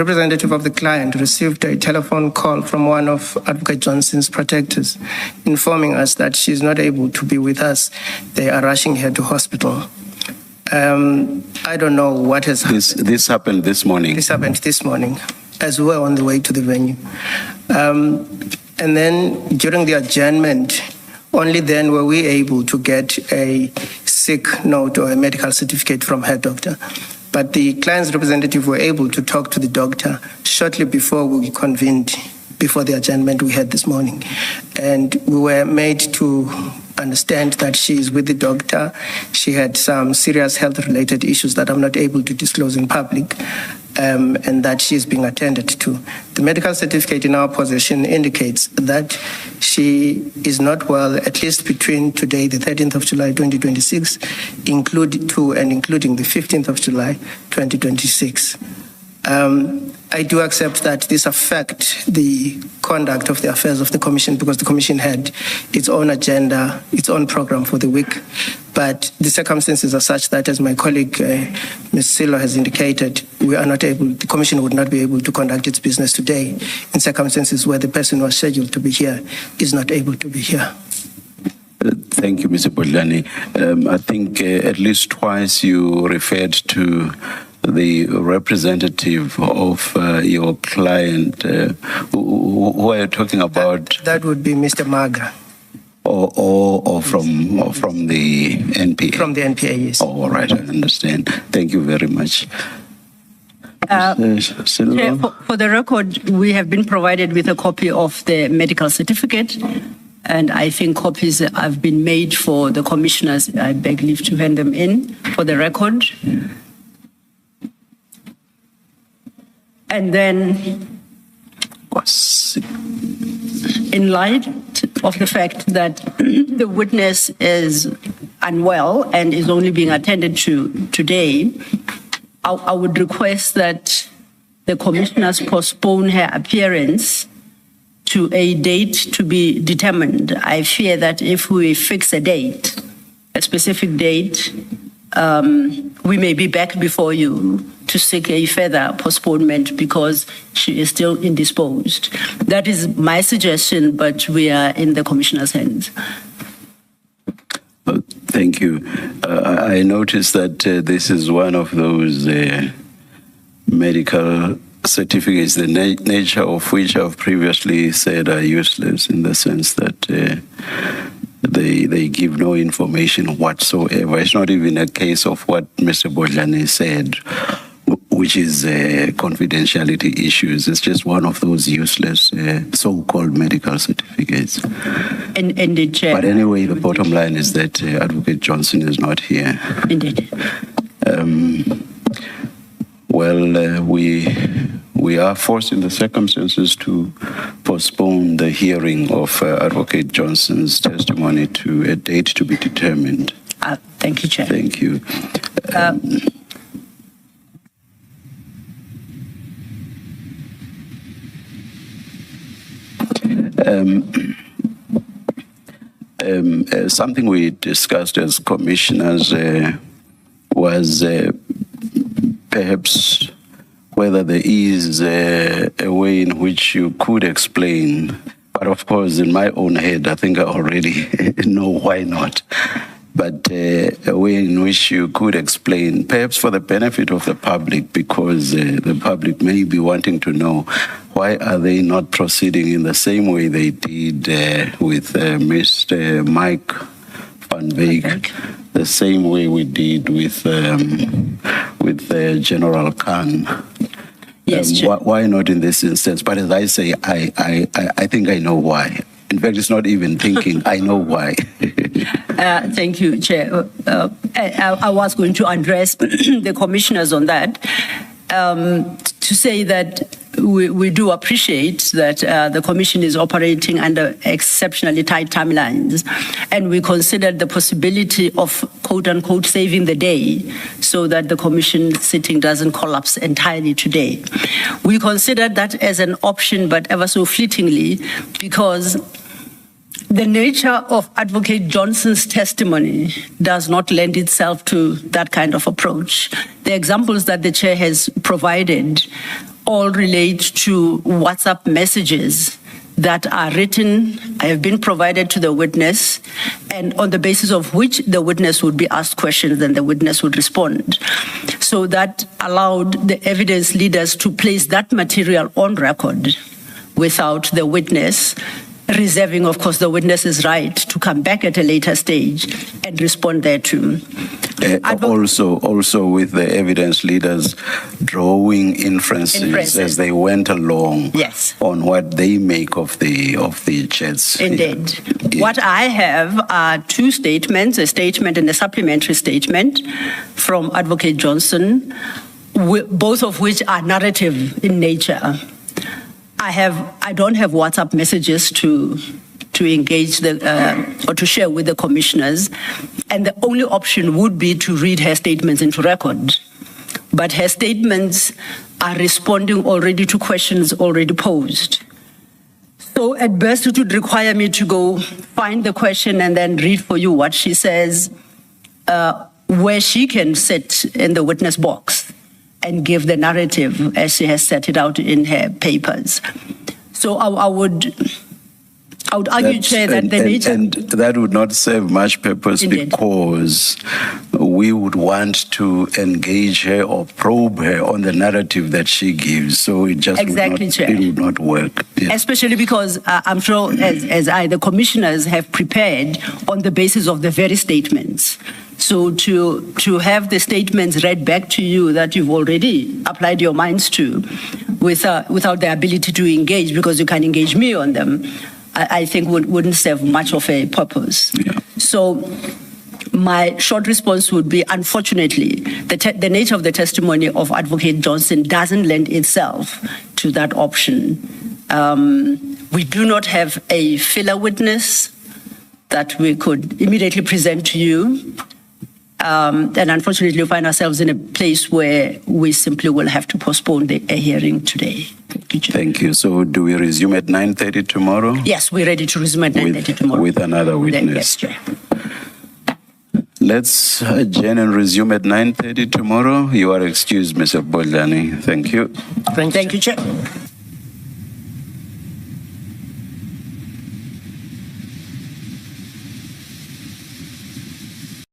representative of the client received a telephone call from one of Advocate Johnson's protectors informing us that she's not able to be with us. They are rushing her to hospital. I don't know what has happened. This happened this morning? This happened this morning as well on the way to the venue. And then during the adjournment, only then were we able to get a sick note or a medical certificate from her doctor. But the client's representative were able to talk to the doctor shortly before we convened, before the adjournment we had this morning. And we were made to understand that she is with the doctor. She had some serious health-related issues that I'm not able to disclose in public, and that she is being attended to. The medical certificate in our possession indicates that she is not well, at least between today, the 13th of July, 2026, including the 15th of July, 2026. I do accept that this affects the conduct of the affairs of the Commission because the Commission had its own agenda, its own program for the week. But the circumstances are such that, as my colleague, Ms. Silo, has indicated, the Commission would not be able to conduct its business today in circumstances where the person who was scheduled to be here is not able to be here. Thank you, Mr. Bodlani. I think at least twice you referred to the representative of your client. Who are you talking about? That would be Mr. Maga. Or from the NPA? From the NPA, yes. Oh, all right, I understand. Thank you very much. Chair, for the record, we have been provided with a copy of the medical certificate, and I think copies have been made for the commissioners. I beg leave to hand them in for the record. And then, in light of the fact that the witness is unwell and is only being attended to today, I would request that the commissioners postpone her appearance to a date to be determined. I fear that if we fix a date, a specific date, we may be back before you to seek a further postponement because she is still indisposed. That is my suggestion, but we are in the commissioner's hands. Thank you. I noticed that this is one of those medical certificates, the nature of which I've previously said are useless in the sense that they give no information whatsoever. It's not even a case of what Mr. Bodlani said, which is confidentiality issues. It's just one of those useless so-called medical certificates. Indeed, Chair. But anyway, the bottom line is that Advocate Johnson is not here. Indeed. We are forced in the circumstances to postpone the hearing of Advocate Johnson's testimony to a date to be determined. Thank you, Chair. Thank you. Something we discussed as commissioners was perhaps whether there is a way in which you could explain, but of course in my own head I think I already know why not, but a way in which you could explain, perhaps for the benefit of the public, because the public may be wanting to know why are they not proceeding in the same way they did with Mr. Mike Van Beek, the same way we did with General Khan. Yes, why not in this instance? But as I say, I think I know why. In fact, it's not even thinking, I know why. Thank you, Chair. I was going to address the commissioners on that, to say that we do appreciate that the Commission is operating under exceptionally tight timelines, and we considered the possibility of, quote-unquote, saving the day so that the Commission sitting doesn't collapse entirely today. We considered that as an option, but ever so fleetingly, because the nature of Advocate Johnson's testimony does not lend itself to that kind of approach. The examples that the Chair has provided all relate to WhatsApp messages that are written, have been provided to the witness, and on the basis of which the witness would be asked questions and the witness would respond. So that allowed the evidence leaders to place that material on record without the witness, reserving, of course, the witness's right to come back at a later stage and respond thereto. Also with the evidence leaders drawing inferences as they went along, yes, on what they make of the chats. Indeed. Yeah. What I have are two statements, a statement and a supplementary statement from Advocate Johnson, both of which are narrative in nature. I don't have WhatsApp messages to engage or to share with the commissioners, and the only option would be to read her statements into record. But her statements are responding already to questions already posed. So at best, it would require me to go find the question and then read for you what she says, where she can sit in the witness box and give the narrative as she has set it out in her papers. So I would argue, Chair, that the nature... And that would not serve much purpose. Indeed. Because we would want to engage her or probe her on the narrative that she gives. So it just would not work. Yeah. Especially because I'm sure, as the commissioners have prepared on the basis of the very statements. So to have the statements read back to you that you've already applied your minds to without the ability to engage, because you can engage me on them, I think wouldn't serve much of a purpose. Yeah. So my short response would be, unfortunately, the nature of the testimony of Advocate Johnson doesn't lend itself to that option. We do not have a filler witness that we could immediately present to you. And unfortunately, we find ourselves in a place where we simply will have to postpone a hearing today. Thank you. So do we resume at 9:30 tomorrow? Yes, we're ready to resume at 9:30 tomorrow. With another witness. Yes, Chair. Let's adjourn and resume at 9:30 tomorrow. You are excused, Mr. Bodlani. Thank you. Thank you, Chair.